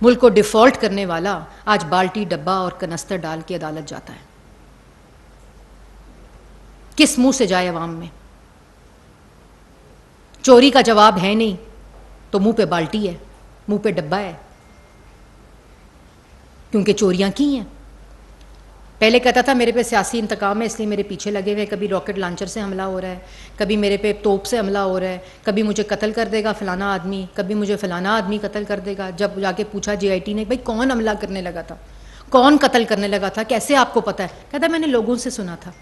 मुल्क को डिफॉल्ट करने वाला आज बाल्टी डब्बा और कनस्तर डाल के अदालत जाता है? किस मुंह से जाए अवाम में? चोरी का जवाब है नहीं तो मुंह पे बाल्टी है, मुंह पे डब्बा है, क्योंकि चोरियां की हैं। पहले कहता था मेरे पे सियासी इंतकाम है इसलिए मेरे पीछे लगे हुए, कभी रॉकेट लॉन्चर से हमला हो रहा है, कभी मेरे पे तोप से हमला हो रहा है, कभी मुझे कत्ल कर देगा फलाना आदमी, कभी मुझे फलाना आदमी कत्ल कर देगा। जब जाके पूछा JIT ने, भाई कौन हमला करने लगा था, कौन कत्ल करने लगा था, कैसे आपको पता है? कहता मैंने लोगों से सुना था।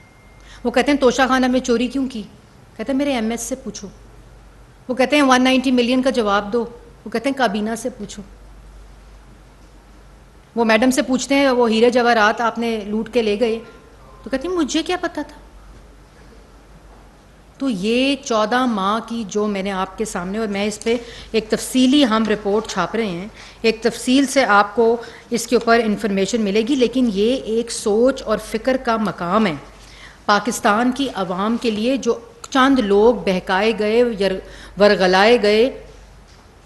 वो कहते हैं तोशा खाना में चोरी क्यों की? कहते हैं मेरे MS से पूछो। वो कहते हैं 190 मिलियन का जवाब दो। वो कहते हैं काबीना से पूछो। वो मैडम से पूछते हैं वो हीरे जवाहरात आपने लूट के ले गए, तो कहती हैं मुझे क्या पता था। तो ये 14 माह की जो मैंने आपके सामने, और मैं इस पे एक तफसीली हम रिपोर्ट छाप रहे हैं, एक तफसील से आपको इसके ऊपर इंफॉर्मेशन मिलेगी, लेकिन ये एक सोच और फिक्र का मकाम है पाकिस्तान की आवाम के लिए, जो चंद लोग बहकाए गए, वरगलाए गए,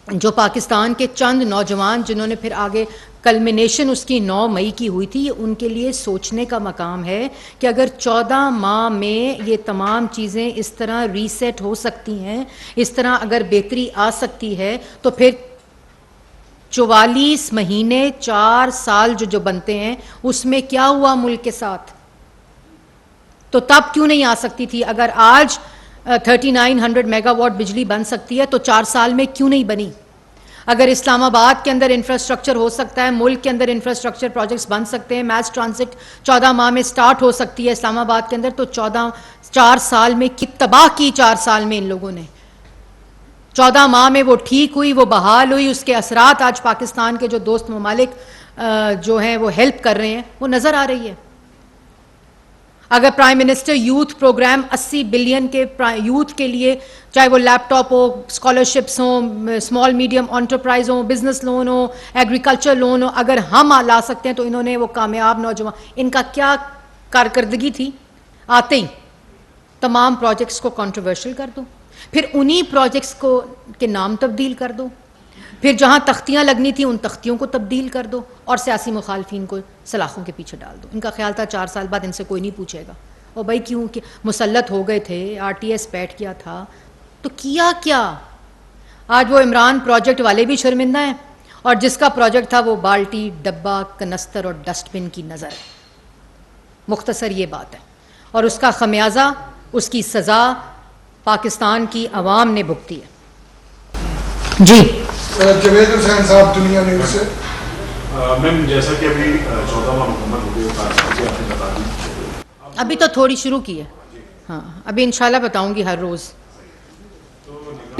जो पाकिस्तान के चंद नौजवान जिन्होंने फिर आगे कल्मिनेशन उसकी 9 मई की हुई थी, उनके लिए सोचने का मकाम है कि अगर 14 माह में ये तमाम चीज़ें इस तरह रीसेट हो सकती हैं, इस तरह अगर बेहतरी आ सकती है, तो फिर 44 महीने 4 साल जो बनते हैं उसमें क्या हुआ मुल्क के साथ? तो तब क्यों नहीं आ सकती थी? अगर आज 3900 मेगावाट बिजली बन सकती है तो 4 साल में क्यों नहीं बनी? अगर इस्लामाबाद के अंदर इंफ्रास्ट्रक्चर हो सकता है, मुल्क के अंदर इंफ्रास्ट्रक्चर प्रोजेक्ट्स बन सकते हैं, मैस ट्रांसिट 14 माह में स्टार्ट हो सकती है इस्लामाबाद के अंदर, तो 4 साल में कि तबाह की 4 साल में इन लोगों ने। 14 माह में वो ठीक हुई, वो बहाल हुई, उसके असरात आज पाकिस्तान के जो दोस्त ममालिक जो हैं वो हेल्प कर रहे हैं, वो नज़र आ रही है। अगर prime minister youth program 80 billion के यूथ के लिए, चाहे वो लैपटॉप हो, स्कॉलरशिप्स हो, स्मॉल मीडियम एंटरप्राइज हो, बिजनेस लोन हो, एग्रीकल्चर लोन हो, अगर हम ला सकते हैं तो इन्होंने वो कामयाब नौजवान, इनका क्या कारकर्दगी थी? आते ही तमाम प्रोजेक्ट्स को कंट्रोवर्शियल कर दो, फिर उन्हीं प्रोजेक्ट्स को के नाम तब्दील कर दो, फिर जहाँ तख्तियाँ लगनी थी उन तख्तियों को तब्दील कर दो और सियासी मुखालफिन को सलाखों के पीछे डाल दो। इनका ख्याल था 4 साल बाद इनसे कोई नहीं पूछेगा, और भाई क्यों कि मुसल्लत हो गए थे, RTS बैठ गया था, तो किया क्या? आज वो इमरान प्रोजेक्ट वाले भी शर्मिंदा हैं, और जिसका प्रोजेक्ट था वो बाल्टी डब्बा कनस्तर और डस्टबिन की नज़र है। मुख्तसर ये बात है, और उसका खमियाजा, उसकी सज़ा पाकिस्तान की आवाम ने भुगती है। जी जवेद हुसैन साहब, दुनिया न्यूज़ से। मैम, जैसा कि अभी 14 माह मुकम्मल हो गए, आपने बता दी, अभी तो थोड़ी शुरू की है, हाँ, अभी इंशाल्लाह बताऊंगी हर रोज़।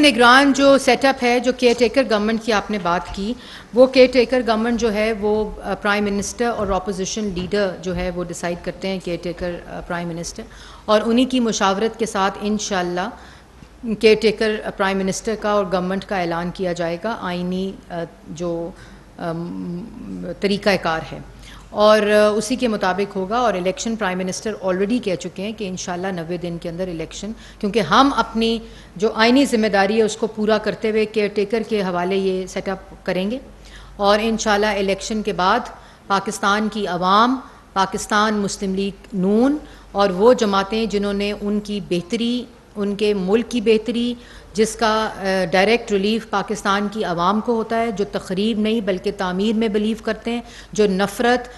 निगरान जो सेटअप है, जो केयर टेकर गवर्नमेंट की आपने बात की, वो केयर टेकर गवर्नमेंट जो है वो प्राइम मिनिस्टर और अपोजिशन लीडर जो है वो डिसाइड करते हैं, केयर टेकर प्राइम मिनिस्टर, और उन्हीं की मुशावरत के साथ इंशाल्लाह केयर टेकर प्राइम मिनिस्टर का और गवर्नमेंट का ऐलान किया जाएगा, आइनी जो तरीक़ाकार है, और उसी के मुताबिक होगा। और इलेक्शन प्राइम मिनिस्टर ऑलरेडी कह चुके हैं कि इंशाल्लाह 90 दिन के अंदर इलेक्शन, क्योंकि हम अपनी जो आइनी ज़िम्मेदारी है उसको पूरा करते हुए केयर टेकर के हवाले ये सेटअप करेंगे, और इंशाल्लाह इलेक्शन के बाद पाकिस्तान की आवाम, पाकिस्तान मुस्लिम लीग नून और वो जमातें जिन्होंने उनकी बेहतरी, उनके मुल्क की बेहतरी, जिसका डायरेक्ट रिलीफ पाकिस्तान की आवाम को होता है, जो तखरीब नहीं बल्कि तामीर में बिलीव करते हैं, जो नफ़रत,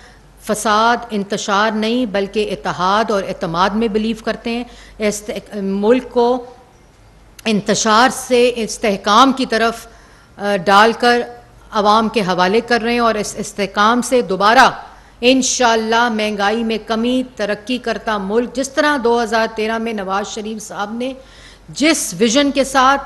फसाद, इंतशार नहीं बल्कि इत्तेहाद और एतमाद में बिलीव करते हैं, मुल्क को इंतशार से इस्तेहकाम की तरफ डालकर आवाम के हवाले कर रहे हैं, और इस इस्तेहकाम से दोबारा इंशाअल्लाह महंगाई में कमी, तरक्की करता मुल्क, जिस तरह 2013 में नवाज शरीफ साहब ने जिस विजन के साथ,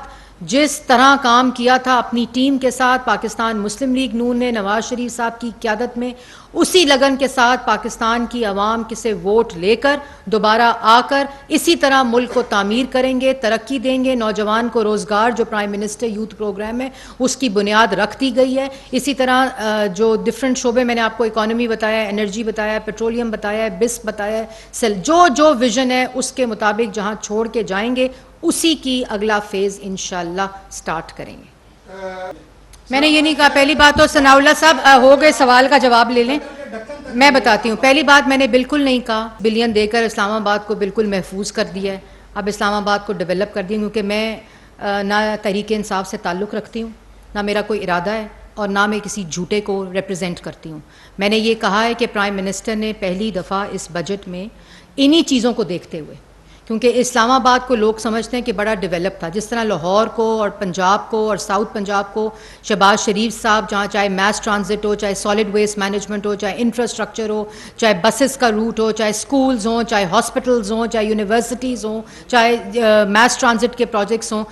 जिस तरह काम किया था अपनी टीम के साथ, पाकिस्तान मुस्लिम लीग नून ने नवाज शरीफ साहब की क़यादत में उसी लगन के साथ पाकिस्तान की आवाम से वोट लेकर दोबारा आकर इसी तरह मुल्क को तामीर करेंगे, तरक्की देंगे, नौजवान को रोज़गार, जो प्राइम मिनिस्टर यूथ प्रोग्राम है उसकी बुनियाद रख दी गई है। इसी तरह जो डिफरेंट शोबे मैंने आपको इकॉनमी बताया, एनर्जी बताया, पेट्रोलियम बताया, बिस बताया, जो विज़न है उसके मुताबिक जहाँ छोड़ के जाएंगे उसी की अगला फेज़ इंशाअल्लाह स्टार्ट करेंगे। मैंने ये नहीं कहा। पहली बात तो सनाउल्लाह साहब हो गए, सवाल का जवाब ले लें। मैं बताती हूँ। पहली बात, मैंने बिल्कुल नहीं कहा बिलियन देकर इस्लामाबाद को बिल्कुल महफूज कर दिया है, अब इस्लामाबाद को डेवलप कर दिया, क्योंकि मैं ना तहरीक इंसाफ से ताल्लुक़ रखती हूँ, ना मेरा कोई इरादा है, और ना मैं किसी झूठे को रिप्रेजेंट करती हूँ। मैंने ये कहा है कि प्राइम मिनिस्टर ने पहली दफ़ा इस बजट में इन्हीं चीज़ों को देखते हुए, क्योंकि इस्लामाबाद को लोग समझते हैं कि बड़ा डेवलप था, जिस तरह लाहौर को और पंजाब को और साउथ पंजाब को शहबाज शरीफ साहब, जहाँ चाहे मैस ट्रांजिट हो, चाहे सॉलिड वेस्ट मैनेजमेंट हो, चाहे इंफ्रास्ट्रक्चर हो, चाहे बसेस का रूट हो, चाहे स्कूल्स हों, चाहे हॉस्पिटल्स हों, चाहे यूनिवर्सिटीज़ हों, चाहे मैस ट्रांजिट के प्रोजेक्ट्स हों,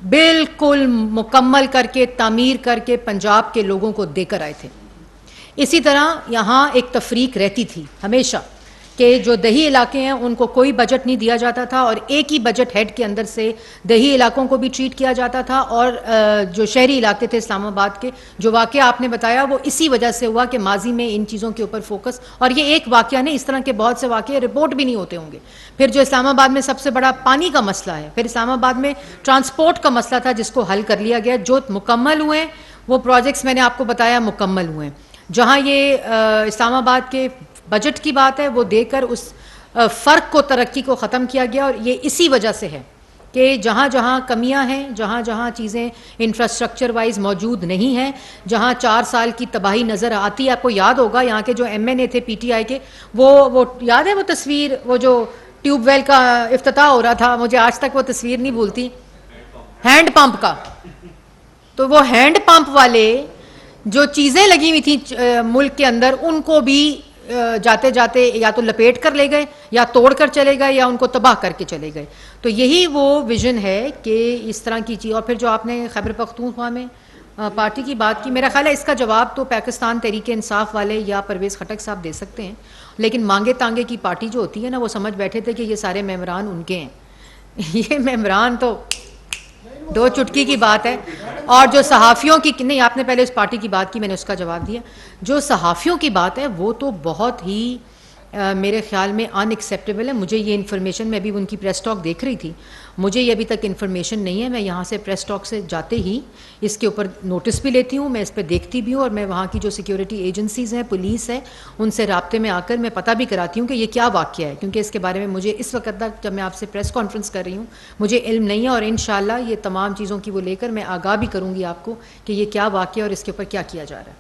बिल्कुल मुकम्मल करके तामीर करके पंजाब के लोगों को देकर आए थे। इसी तरह यहाँ एक तफरीक रहती थी हमेशा कि जो दही इलाके हैं उनको कोई बजट नहीं दिया जाता था, और एक ही बजट हेड के अंदर से दही इलाकों को भी ट्रीट किया जाता था, और जो शहरी इलाके थे इस्लामाबाद के, जो वाक़या आपने बताया वो इसी वजह से हुआ कि माजी में इन चीज़ों के ऊपर फोकस, और ये एक वाक़या नहीं, इस तरह के बहुत से वाक़े रिपोर्ट भी नहीं होते होंगे। फिर जो इस्लामाबाद में सबसे बड़ा पानी का मसला है, फिर इस्लामाबाद में ट्रांसपोर्ट का मसला था जिसको हल कर लिया गया। जो मुकम्मल हुए वो प्रोजेक्ट्स मैंने आपको बताया मुकम्मल हुए। जहाँ ये इस्लामाबाद के बजट की बात है वो देकर उस फ़र्क को, तरक्की को ख़त्म किया गया, और ये इसी वजह से है कि जहाँ जहाँ कमियाँ हैं, जहाँ जहाँ चीज़ें इंफ्रास्ट्रक्चर वाइज मौजूद नहीं हैं, जहाँ 4 साल की तबाही नज़र आती है। आपको याद होगा यहाँ के जो MNA थे PTI के, वो याद है वो तस्वीर, वो जो ट्यूबवेल का इफ्तिताह हो रहा था, मुझे आज तक वो तस्वीर नहीं भूलती, हैंड पंप का। तो वो हैंड पंप वाले जो चीज़ें लगी हुई थी मुल्क के अंदर, उनको भी जाते जाते या तो लपेट कर ले गए, या तोड़ कर चले गए, या उनको तबाह करके चले गए। तो यही वो विजन है कि इस तरह की चीज़। और फिर जो आपने खैबर पख्तूनख्वा में पार्टी की बात की, मेरा ख्याल है इसका जवाब तो पाकिस्तान तहरीक इंसाफ वाले या परवेज़ खटक साहब दे सकते हैं, लेकिन मांगे तांगे की पार्टी जो होती है ना, वो समझ बैठे थे कि ये सारे मेम्बरान उनके हैं। ये मेम्बरान तो दो चुटकी की बात है। और जो सहाफ़ियों की, नहीं आपने पहले उस पार्टी की बात की, मैंने उसका जवाब दिया। जो सहाफ़ियों की बात है वो तो बहुत ही मेरे ख्याल में अनएक्सेप्टेबल है। मुझे ये इन्फॉर्मेशन, मैं भी उनकी प्रेस टॉक देख रही थी, मुझे ये अभी तक इन्फॉर्मेशन नहीं है। मैं यहाँ से प्रेस टॉक से जाते ही इसके ऊपर नोटिस भी लेती हूँ, मैं इस पर देखती भी हूँ, और मैं वहाँ की जो सिक्योरिटी एजेंसीज़ हैं, पुलिस है, उनसे राब्ते में आकर मैं पता भी कराती हूँ कि ये क्या वाक़या है, क्योंकि इसके बारे में मुझे इस वक्त तक, जब मैं आपसे प्रेस कॉन्फ्रेंस कर रही हूँ, मुझे इल्म नहीं है। और इंशाअल्लाह ये तमाम चीज़ों की वो लेकर मैं आगाह भी करूँगी आपको कि ये क्या वाक़या और इसके ऊपर क्या किया जा रहा है।